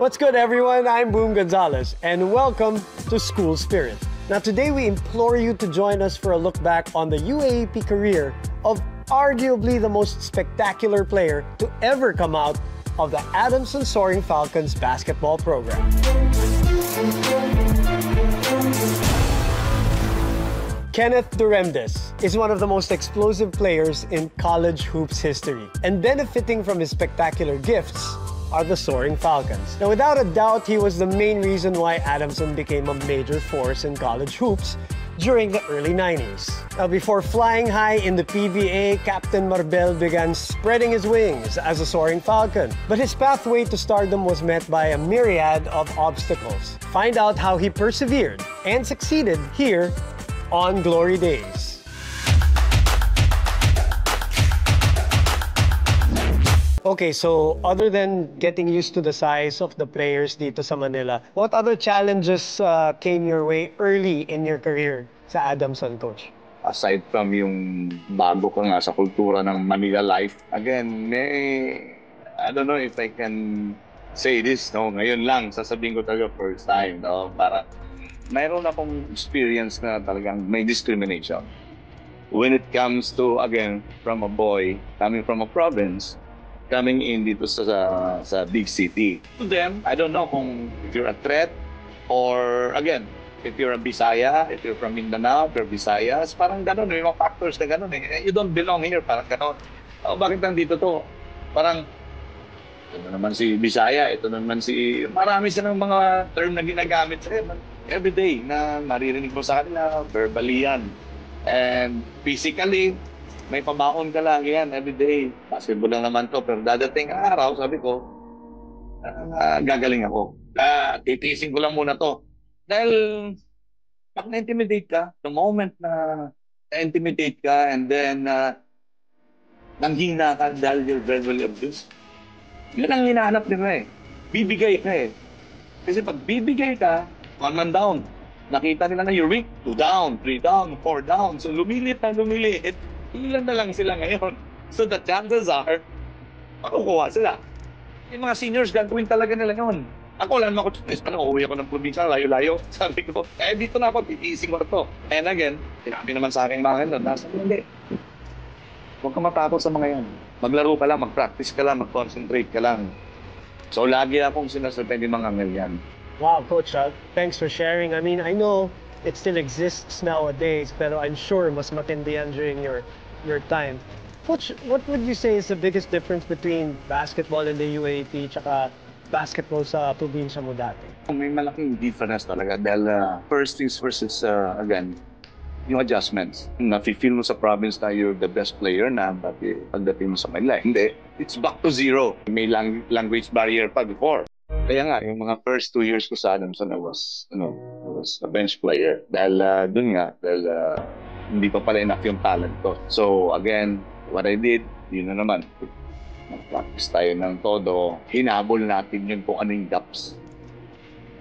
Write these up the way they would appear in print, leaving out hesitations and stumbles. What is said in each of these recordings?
What's good, everyone? I'm Boom Gonzalez, and welcome to School Spirit. Now, today we implore you to join us for a look back on the UAAP career of arguably the most spectacular player to ever come out of the Adamson Soaring Falcons basketball program. Kenneth Duremdes is one of the most explosive players in college hoops history, and benefiting from his spectacular gifts are the Soaring Falcons. Now, without a doubt, he was the main reason why Adamson became a major force in college hoops during the early 90s. Now, before flying high in the PBA, Captain Marbel began spreading his wings as a Soaring Falcon. But his pathway to stardom was met by a myriad of obstacles. Find out how he persevered and succeeded here on Glory Days. Okay, so other than getting used to the size of the players dito sa Manila, what other challenges came your way early in your career sa Adamson, Coach? Aside from yung bago ka nga sa kultura ng Manila life, again, I don't know if I can say this, no? Ngayon lang, sasabihin ko talaga first time, no? Para mayroon akong experience na talagang may discrimination. When it comes to, again, from a boy, coming from a province, coming in dito sa big city. To them, I don't know kung if you're a threat or, again, if you're a Bisaya, if you're from Mindanao, if you're Visayas, parang gano'n, may mga factors na gano'n eh. You don't belong here, parang gano'n. Oh, bakit nandito to? Parang, ito naman si Bisaya, ito naman si... Marami silang mga term na ginagamit sa'yo. Everyday na maririnig mo sa kanila, verbally yan. And physically, may pamaon ka lang yan everyday. Basketball lang naman to, pero dadating araw, sabi ko, gagaling ako. Titiisin ko lang muna to. Dahil pag na-intimidate ka, the moment na na-intimidate ka and then nanghina ka dahil you're verbally abused, yun ang hinahanap nila eh. Bibigay ka eh. Kasi pag bibigay ka, one man down. Nakita nila na you're weak, 2 down, 3 down, 4 down. So lumilit na lumilit. Ilan na lang sila ngayon. So the chances are, makukuha sila. Yung mga seniors, gagawin talaga nila yun. Ako lang ako, parang uuwi ako ng probinsya, layo-layo. Sabi ko, dito na ako, titiising ko to. And again, sinabi naman sa akin mga ganun, nasa hindi. Huwag ka matakot sa mga yan. Maglaro ka lang, mag-practice ka lang, mag-concentrate ka lang. So lagi akong sinasabi ng mga yan. Wow, Coach, thanks for sharing. I mean, I know it still exists nowadays, pero I'm sure mas matindi yan during your time. Coach, what would you say is the biggest difference between basketball in the UAAP tsaka basketball sa probinsya mo dati? May malaking difference talaga dahil first things first is, again, yung adjustments. Nafe-feel mo sa province na you're the best player na pagdating mo sa Manila. Hindi, it's back to zero. May language barrier pa before. Kaya nga, yung mga first 2 years ko sa Adamson, I was a bench player. Dahil hindi pa pala enough yung talent ko. So again, what I did, yun na naman. Mag-practice tayo ng todo. Hinabol natin yun kung anong gaps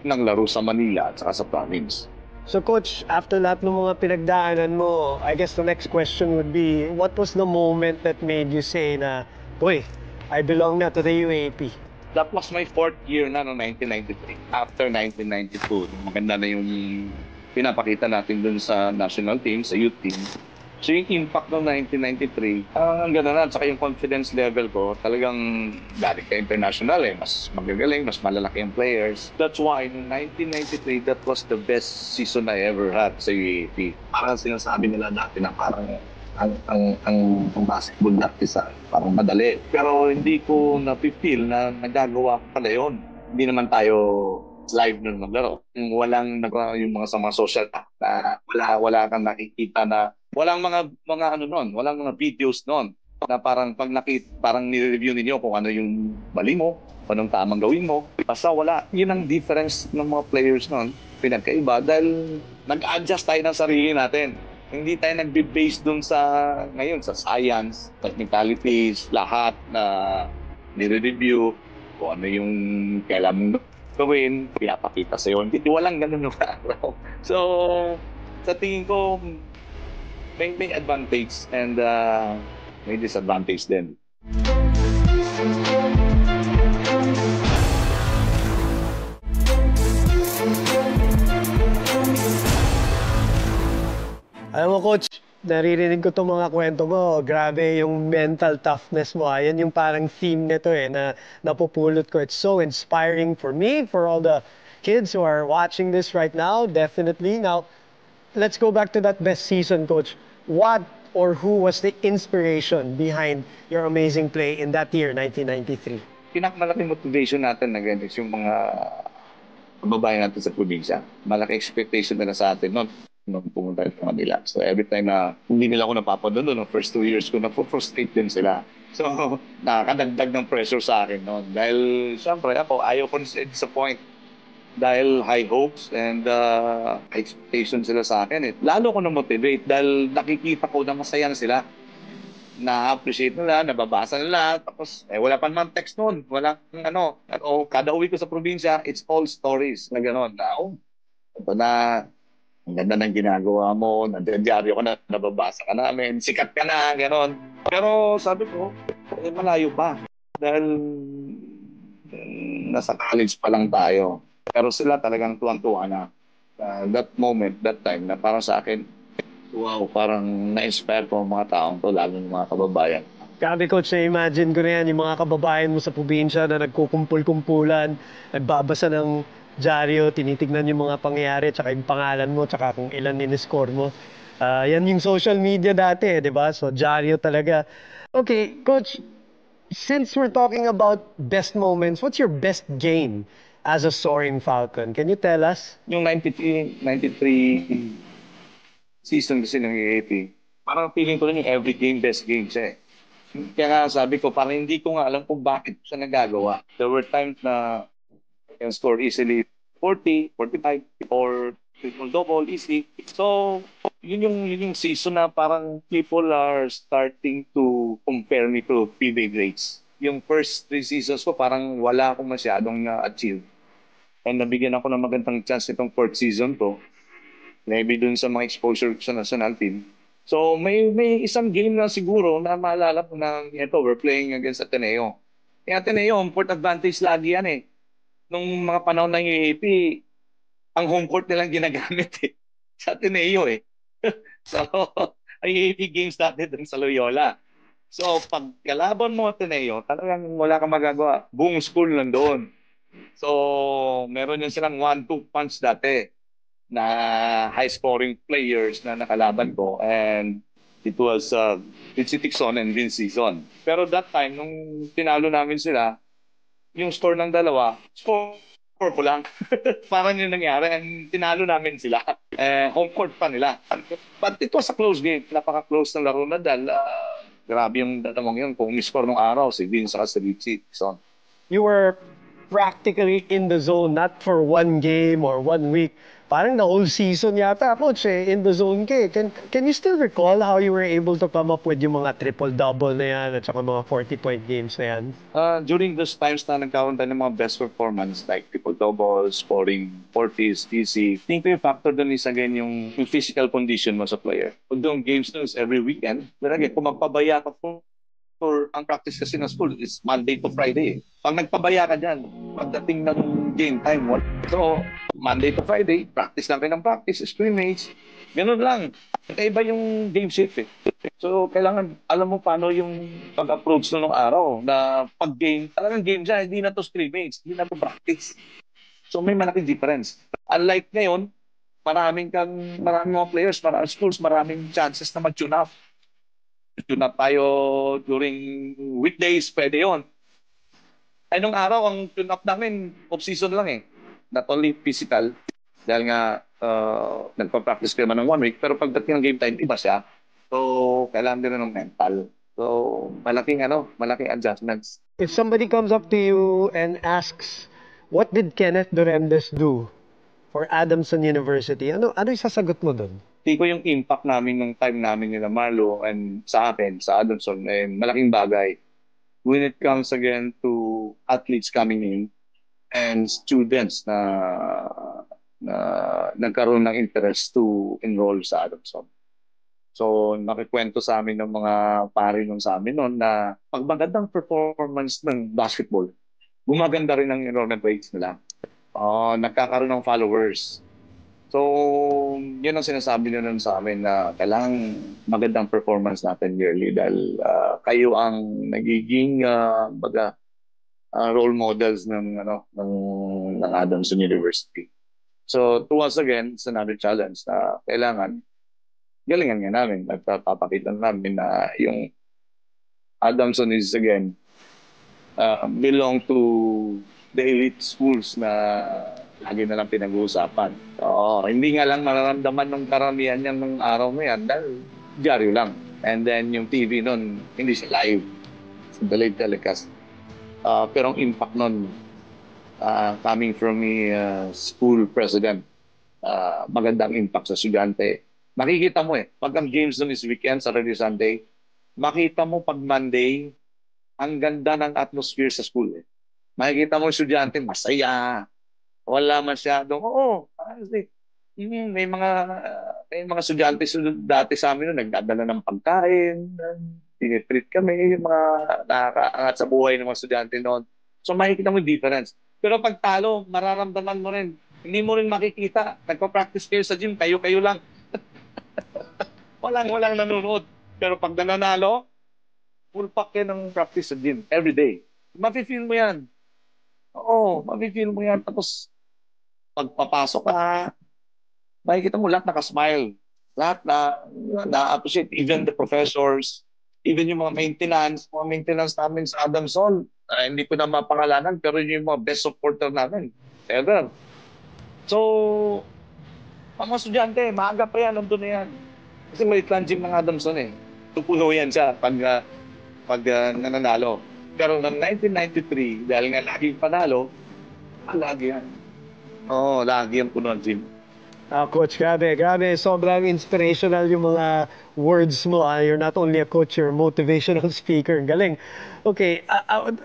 ng laro sa Manila at saka sa province. So Coach, after lahat ng mga pinagdaanan mo, I guess the next question would be, what was the moment that made you say na, boy, I belong na to the UAAP? That was my 4th year na noong 1993. After 1992, maganda na yung pinapakita natin dun sa national team, sa youth team. So yung impact noong 1993, ang ganda na, saka yung confidence level ko, talagang galing ka international eh. Mas magagaling, mas malalaki yung players. That's why, noong 1993, that was the best season I ever had sa UAAP. Parang sinasabi nila dati na parang ang basketball dati sa parang madali. Pero hindi ko na-feel na nagagawa pala yun. Hindi naman tayo live nun maglaro. Walang yung mga social na wala kang nakikita na walang mga ano noon, walang mga videos noon na parang pag parang ni-review ninyo kung ano yung mali mo, anong tamang gawin mo. Basta wala. Yun ang difference ng mga players noon. Pinagkaiba dahil nag-adjust tayo ng sarili natin. Hindi tayo nagbe-base dun ngayon sa science, technicalities, lahat na ni-review kung ano yung kailangan gawin, pinapakita sa'yo. Hindi, walang ganun yung araw. So, sa tingin ko, may advantage and may disadvantage din. Alam mo, Coach, naririnig ko itong mga kwento mo. Grabe yung mental toughness mo. Yan yung parang theme nito na napupulot ko. It's so inspiring for me, for all the kids who are watching this right now, definitely. Now, let's go back to that best season, Coach. What or who was the inspiration behind your amazing play in that year, 1993? Pinakamalaking motivation natin na ganito yung mga kababayan natin sa probinsya. Malaki expectation nila sa atin noon nung pumunta sa Manila. So every time na hindi nila ako napapanood noon, no, first 2 years ko, na-frustrate din sila. So nakakadagdag ng pressure sa akin noon. Dahil siyempre ako, ayaw ko disappoint. Dahil high hopes and expectations sila sa akin. Lalo ko na-motivate dahil nakikita ko na masaya na sila. Na-appreciate nila, nababasa nila, tapos wala pa naman text noon, wala ano, kada uwi ko sa probinsya, it's all stories na gano'n, na ito na, ang ganda ng ginagawa mo, nandiyaryaryo ka na, nababasa ka namin, sikat ka na, gano'n. Pero sabi ko, malayo pa, dahil nasa college pa lang tayo. Pero sila talagang tuwang-tuwa na. That moment, that time, na parang sa akin, wow, parang na-inspire ko ang mga taong to, lalo ng mga kababayan. Grabe, Coach, na-imagine ko na yan, yung mga kababayan mo sa probinsya na nagkukumpul-kumpulan, nagbabasa ng dyaryo, tinitignan yung mga pangyayari, tsaka yung pangalan mo, tsaka kung ilan in-score mo. Yan yung social media dati, di ba? So, dyaryo talaga. Okay, Coach, since we're talking about best moments, what's your best game as a Soaring Falcon? Can you tell us? Yung 93 season kasi ng AAP, parang feeling ko rin yung every game, best game siya eh. Kaya nga sabi ko, parang hindi ko nga alam kung bakit siya nagagawa. There were times na I can score easily 40, 45, or triple-double, easy. So, yun yung season na parang people are starting to compare me to PBA grades. Yung first 3 seasons ko, parang wala akong masyadong na-achieve. And nabigyan ako ng magandang chance itong 4th season ko. Maybe dun sa mga exposure ko sa national team. So may isang game na siguro na maalala ko na ito, we're playing against Ateneo. Yung Ateneo, home court advantage lagi yan eh. Nung mga panahon ng UAP, ang home court nilang ginagamit eh. Sa Ateneo eh. So, ang UAP games dati dun sa Loyola. So, pag kalaban mo Ateneo, talagang wala kang magagawa. Buong school nandoon. So, meron yun silang 1-2 punch dati na high-scoring players na nakalaban ko, and it was Vince Tixon and Vince Season. Pero that time, nung tinalo namin sila, yung score ng dalawa, score ko lang. Parang yun nangyari, and tinalo namin sila. Home court pa nila. But it was a close game. Napaka-close ng laro na dahil grabe yung dalawang yun. Kung score nung araw, si Vince at si Vince Tixon. You were practically in the zone, not for one game or 1 week. Parang the whole season yata, Coach, in the zone ka eh. Can you still recall how you were able to come up with yung mga triple-double na yan at saka mga 40-point games na yan? During those times na nagkaroon tayo ng mga best performance like triple-double, scoring 40s, DC, think ko yung factor doon is again yung physical condition mo sa player. Kung doon games news every weekend, pero again, kung magpabaya ka for ang practice kasi ng school is Monday to Friday. Pag nagpabaya ka dyan, pagdating ng game time, so Monday to Friday, practice lang rin ng practice, scrimmage, ganun lang. Kaiba yung game shift eh. So, kailangan alam mo paano yung pag-approach nung araw na pag-game, talagang game dyan, hindi na to scrimmage, hindi na to practice. So, may malaking difference. Unlike ngayon, maraming mga players, maraming schools, maraming chances na mag-tune up. Tune up tayo during weekdays, pwede yun. Ay, nung araw, ang tune up namin, off-season lang eh. Not only physical, dahil nga nagpa-practice ka naman ng 1 week, pero pagdating ng game time, iba siya. So, kailangan din ng mental. So, malaking adjustments. If somebody comes up to you and asks, what did Kenneth Duremdes do for Adamson University? Ano yung sasagot mo doon? Hindi ko yung impact namin nung time namin nila Marlo and sa akin, sa Adamson, malaking bagay. When it comes again to athletes coming in and students na nagkaroon ng interest to enroll sa Adamson. So, nakikwento sa amin ng mga pare nung sa amin noon na pag magandang performance ng basketball, gumaganda rin ang enrollment rates nila. Nagkakaroon ng followers. So, yun ang sinasabi nyo nun sa amin na kailangan magandang performance natin yearly dahil kayo ang nagiging role models ng Adamson University. So, to us again, it's another challenge na kailangan galingan nga namin. Nagpapakita namin na yung Adamson is again belong to the elite schools na lagi na lang pinag-uusapan. So, hindi nga lang nararamdaman ng karamihan yan ng araw na yan dahil dyaryo lang. And then yung TV nun, hindi siya live. It's delayed telecast. Pero ang impact nun, coming from a school president, magandang impact sa estudyante. Makikita mo pag ang games nun is weekend, Saturday, Sunday, makita mo pag Monday, ang ganda ng atmosphere sa school. Makikita mo yung estudyante, masaya. Wala masyadong, may mga estudyante dati sa amin nagdadala ng pagkain, tinitreat kami, yung mga nakakaangat sa buhay ng mga estudyante noon. So makikita mo yung difference. Pero pag talo, mararamdaman mo rin. Hindi mo rin makikita. Nagpa-practice kayo sa gym, kayo lang. walang nanonood. Pero pag nananalo, full pack yan ng practice sa gym every day. Mafe-feel mo yan. Oo, mafe-feel mo yan. Tapos, pagpapasok ka, makikita mo lahat nakasmile. Lahat na-appreciate. Even the professors, even yung mga maintenance namin sa Adamson. Hindi ko na mapangalanan, pero yung mga best supporter namin. Ever. So, mga estudyante, maaga pa yan, nandun na yan. Kasi maliit lang gym ng Adamson Tupuno yan siya pag nananalo. Pero noong 1993, dahil nga laging panalo, lagi yan. Lagi yan puno ang gym. Coach, grabe. Sobrang inspirational yung mga words mo. You're not only a coach, you're a motivational speaker. Galing. Okay,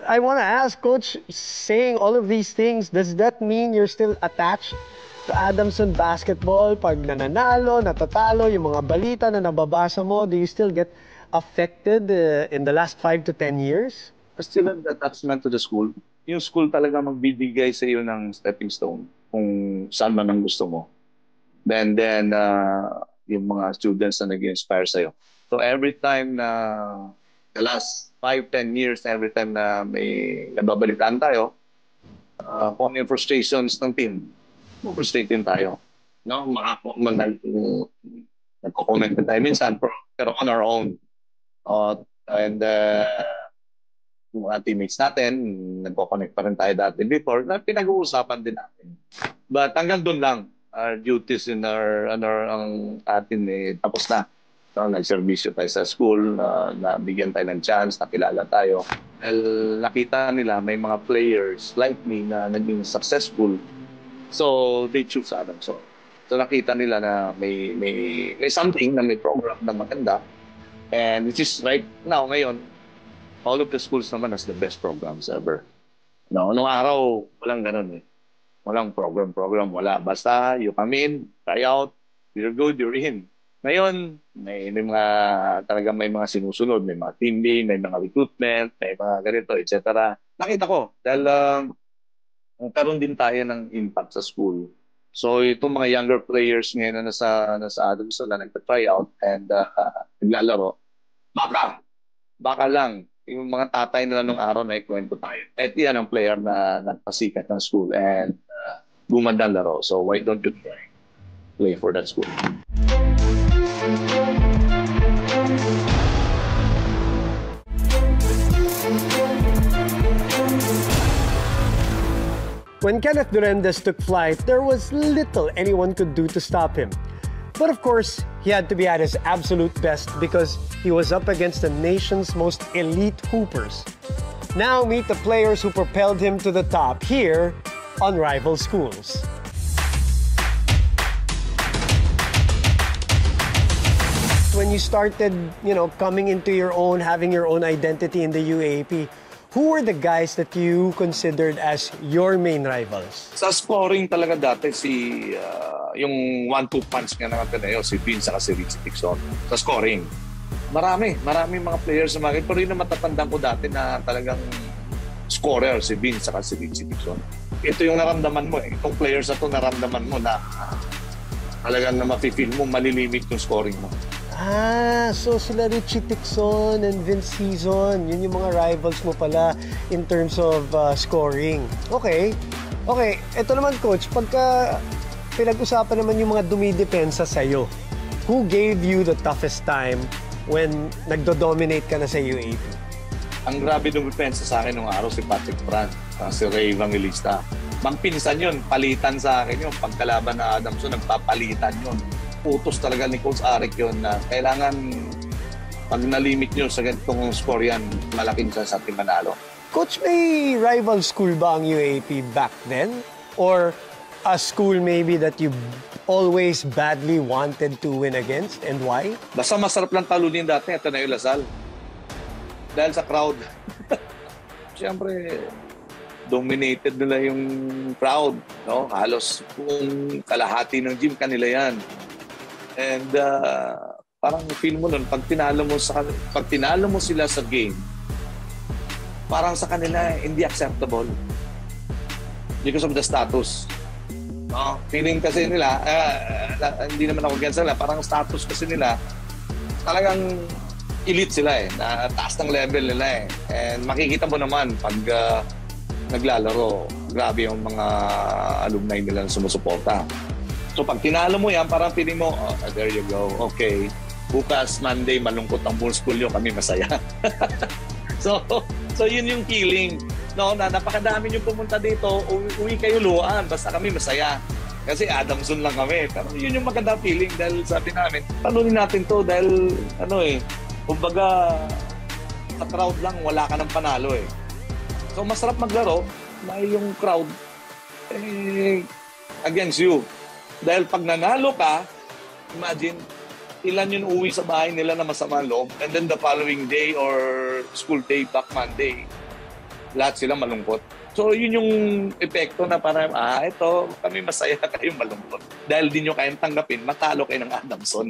I want to ask, Coach, saying all of these things, does that mean you're still attached to Adamson basketball? Pag nananalo, natatalo, yung mga balita na nababasa mo, do you still get affected in the last 5 to 10 years? Still an attachment to the school. Yung school talaga magbibigay sa iyo ng stepping stone kung saan man ang gusto mo. Then yung mga students na nag-inspire sa'yo. So every time na the last 5-10 years, every time na may nababalitaan tayo, kung ano yung frustrations ng team, frustrate din tayo. No? Nagko-comment na tayo minsan, pero on our own. Yung mga teammates natin, nagko-connect pa rin tayo dati before, na pinag-uusapan din natin. But hanggang doon lang, our duties in ang atin tapos na. So, nagservisyo tayo sa school, nabigyan tayo ng chance, nakilala tayo. Nakita nila may mga players like me na naging successful. So, they choose Adamson. So, nakita nila na may something, na may program na maganda. And which is right now, ngayon, all of the schools naman has the best programs ever. No, nung araw, walang ganun Walang program, wala. Basta, you come in, try out, you're good, you're in. Ngayon, may mga sinusunod, may mga team day, may mga recruitment, may mga ganito, etc. Nakita ko, dahil nagkaroon din tayo ng impact sa school. So, itong mga younger players ngayon na nasa Adamson na nagpa-try out and naglalaro, baka lang, yung mga tatay nila nung araw na ikwento tayo. At yan ang player na nagpasikat ng school and gumanda laro. So why don't you play for that school? When Kenneth Duremdes took flight, there was little anyone could do to stop him. But of course, he had to be at his absolute best because he was up against the nation's most elite hoopers. Now meet the players who propelled him to the top here on Rival Schools. When you started, coming into your own, having your own identity in the UAAP, who were the guys that you considered as your main rivals? Sa scoring talaga dati yung 1-2 punch nga ng Ateneo, si Vince at si Richie Dixon. Sa scoring. Maraming mga players sa market. Pero yun na matatandaan ko dati na talagang scorer, si Vince at si Richie Dixon. Ito yung naramdaman mo Itong players na to naramdaman mo na talagang na mafe-feel mo, malilimit yung scoring mo. So sila Richie Tixon and Vince Season, yun yung mga rivals mo pala in terms of scoring. Okay, ito naman coach, pagka pinag-usapan naman yung mga dumidepensa sa'yo, who gave you the toughest time when nagdo-dominate ka na sa UAP? Ang grabe dumipensa sa akin nung araw si Patrick Brand, si Ray Evangelista. Mangpinsan yun, palitan sa akin yun. Pagkalaban na Adamson, nagpapalitan yun. Utos talaga ni Coach Arik yun na kailangan pag nalimit nyo sa ganitong score yan, malaking chance at manalo. Coach, may rival school ba ang UAP back then? Or a school maybe that you always badly wanted to win against, and why? Basta masarap lang talunin dati, ito na yung Lasal. Dahil sa crowd. Siyempre, dominated nila yung crowd. No? Halos kung kalahati ng gym, kanila yan. And parang feel mo nun, pag tinalo mo sila sa game, parang sa kanila hindi acceptable because of the status. No? Feeling kasi nila, hindi naman ako ganyan sila, parang status kasi nila, talagang elite sila eh, na taas ng level nila eh. And makikita mo naman pag naglalaro, grabe yung mga alumni nila na sumusuporta. So pag tinalo mo yan, parang feeling mo, oh, there you go, okay. Bukas, Monday, malungkot ang buong school nyo, kami masaya. so yun yung feeling. No, napakadami yung pumunta dito, uwi kayo luhaan, basta kami masaya. Kasi Adamson lang kami. Pero yun yung magandang feeling dahil sabi namin, talunin natin to dahil kumbaga sa crowd lang, wala ka ng panalo eh. So masarap maglaro dahil yung crowd against you. Dahil pag nanalo ka, imagine, ilan yung uwi sa bahay nila na masama loob, and then the following day or school day, back Monday, lahat sila malungkot. So yun yung epekto na parang, ito, kami masaya, kayo malungkot. Dahil di nyo kayang tanggapin, matalo kayo ng Adamson.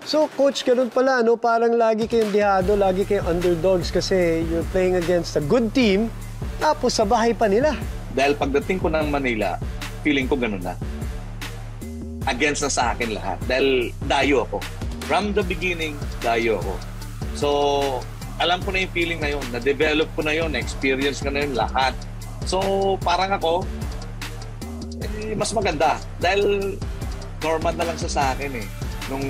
So coach, ganun pala, no? Parang lagi kayong dihado, lagi kayong underdogs kasi you're playing against a good team, tapos sa bahay pa nila. Dahil pagdating ko ng Manila, feeling ko ganun na. Against na sa akin lahat. Dahil dayo ako. From the beginning, dayo ako. So, alam ko na yung feeling na yun. Na-develop ko na yun. Na-experience ko na yun lahat. So, parang ako, mas maganda. Dahil normal na lang sa akin eh. Nung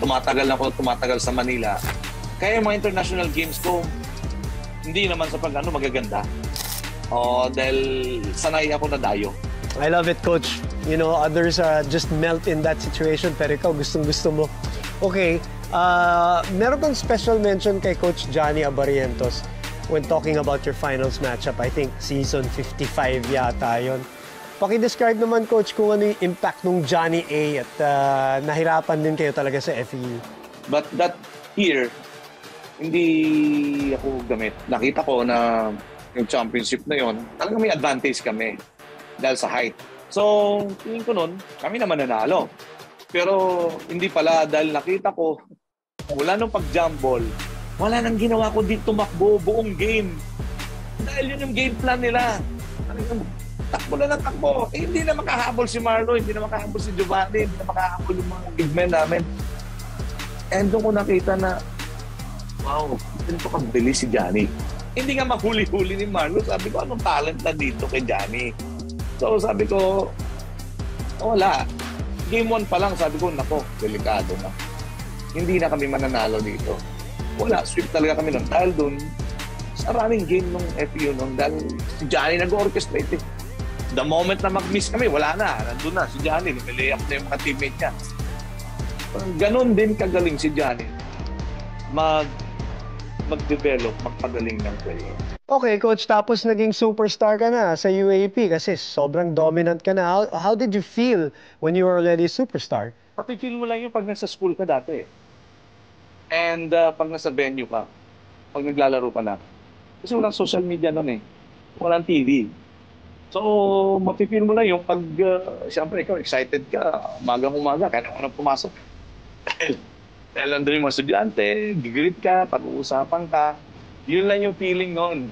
tumatagal sa Manila, kaya yung mga international games ko, hindi naman sa magaganda. Dahil sanay ako na dayo. I love it, coach. You know, others just melt in that situation, pero ikaw gustong-gusto mo. Okay, meron kang special mention kay Coach Johnny Abarientos when talking about your finals matchup. I think season 55 yata yun. Paki-describe naman, Coach, kung ano yung impact ng Johnny A at nahirapan din kayo talaga sa FEU. But that year, hindi ako gamit. Nakita ko na yung championship na yon, talagang may advantage kami dahil sa height. So, tingin ko nun, kami naman nanalo. Pero hindi pala dahil nakita ko, mula nung pag-jump ball, wala nang ginawa ko dito tumakbo buong game. Dahil yun yung game plan nila. Takbo na ng takbo. Hindi na makahabol si Marlo, hindi na makahabol si Giovanni, hindi na makahabol yung mga big men namin. And doon ko nakita na, wow, ganito kabilis si Johnny. Hindi nga mahuli-huli ni Marlo. Sabi ko, anong talent na dito kay Johnny? So sabi ko, wala. Game 1 pa lang, sabi ko, nako, delikado na. Hindi na kami mananalo dito. Wala, sweep talaga kami nun. Dahil dun, sa running game ng FEU nun, dahil si Johnny nag-orchestrate eh. The moment na mag-miss kami, wala na. Nandun na, si Johnny, nag-lay-up na yung mga teammate niya. Ganon din kagaling si Johnny. Mag-develop, magpagaling ng player. Okay, Coach, tapos naging superstar ka na sa UAP kasi sobrang dominant ka na. How did you feel when you were already a superstar? Pati feel mo lang yung pag nasa school ka dati. And pag nasa venue ka, pag naglalaro ka na. Kasi walang social media nun eh. Walang TV. So, mapipil mo lang yung pag, siyempre ikaw, excited ka, umagang-umaga, kaya naman pumasok. Dahil nandun yung mga estudyante, gigreet ka, pag-uusapan ka. Yun lang yung feeling noon.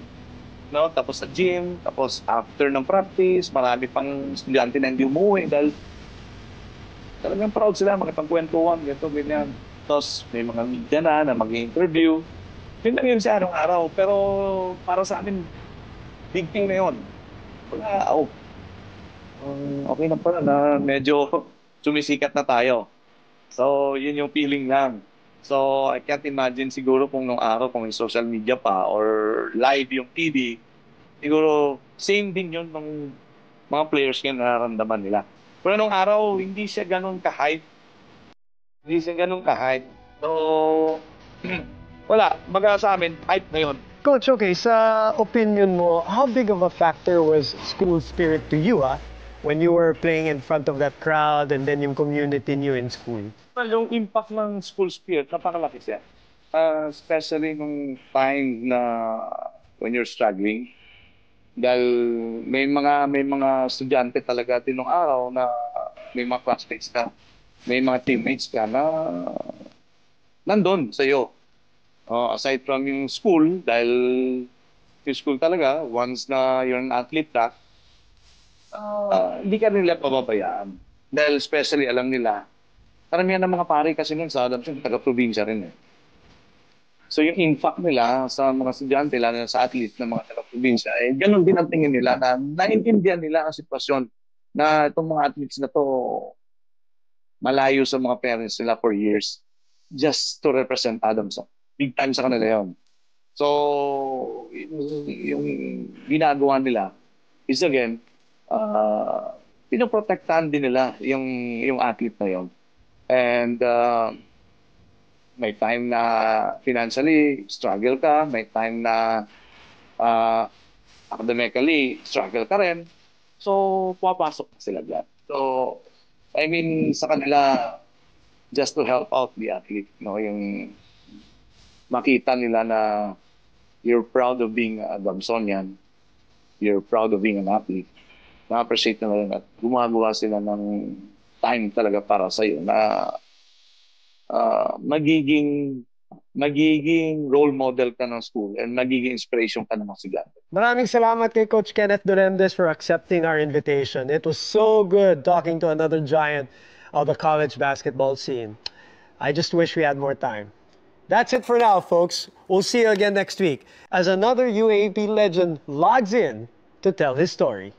No? Tapos sa gym, tapos after ng practice, marami pang estudyante na hindi umuwi dahil Talagang proud sila makipagkwentuhan, ganito, ganyan. Tapos may mga media na mag-interview. Yun lang yun sa araw-araw. Pero para sa amin, big thing na yun. Wala, okay na pala na medyo sumisikat na tayo. So, yun yung feeling lang. So, I can't imagine siguro kung nung araw, kung may social media pa or live yung TV, siguro same din yun ng mga players yung nararamdaman nila. Pero nung araw, hindi siya ganun ka-hype. Hindi siya ganun ka-hype. So, wala. Baga sa amin, hype na yun. Coach, okay, sa opinion mo, how big of a factor was school spirit to you, when you were playing in front of that crowd and then yung community niyo in school? Well, yung impact ng school spirit, napakalaki siya. Especially nung time na when you're struggling. Dahil may mga estudyante talaga din nung araw na may mga classmates ka, may mga teammates ka na nandun sa'yo. Aside from yung school, dahil yung school talaga, once na you're an athlete ka, hindi ka nila pababayaan. Dahil especially alam nila, karamihan ng mga pare kasi nun sa alam taga-probinsya rin eh. So yung impact nila sa mga estudyante, lalo na sa athlete ng mga taga-probinsya, ganun din ang tingin nila na naintindihan nila ang sitwasyon na itong mga athletes na to malayo sa mga parents nila for years just to represent Adamson. Big time sa kanila yun. So, yung ginagawa nila is again, pinoprotektahan din nila yung athlete na yun. And may time na financially struggle ka, may time na academically struggle ka rin. So, pumapasok na sila dyan. So, I mean, sa kanila, just to help out the athlete, no, yung makita nila na you're proud of being a Damsonian, you're proud of being an athlete, na-appreciate na rin at gumagawa sila ng time talaga para sa'yo na magiging role model ka ng school and magiging inspiration ka ng mga estudyante. Maraming salamat kay Coach Kenneth Duremdes for accepting our invitation. It was so good talking to another giant of the college basketball scene. I just wish we had more time. That's it for now, folks. We'll see you again next week as another UAP legend logs in to tell his story.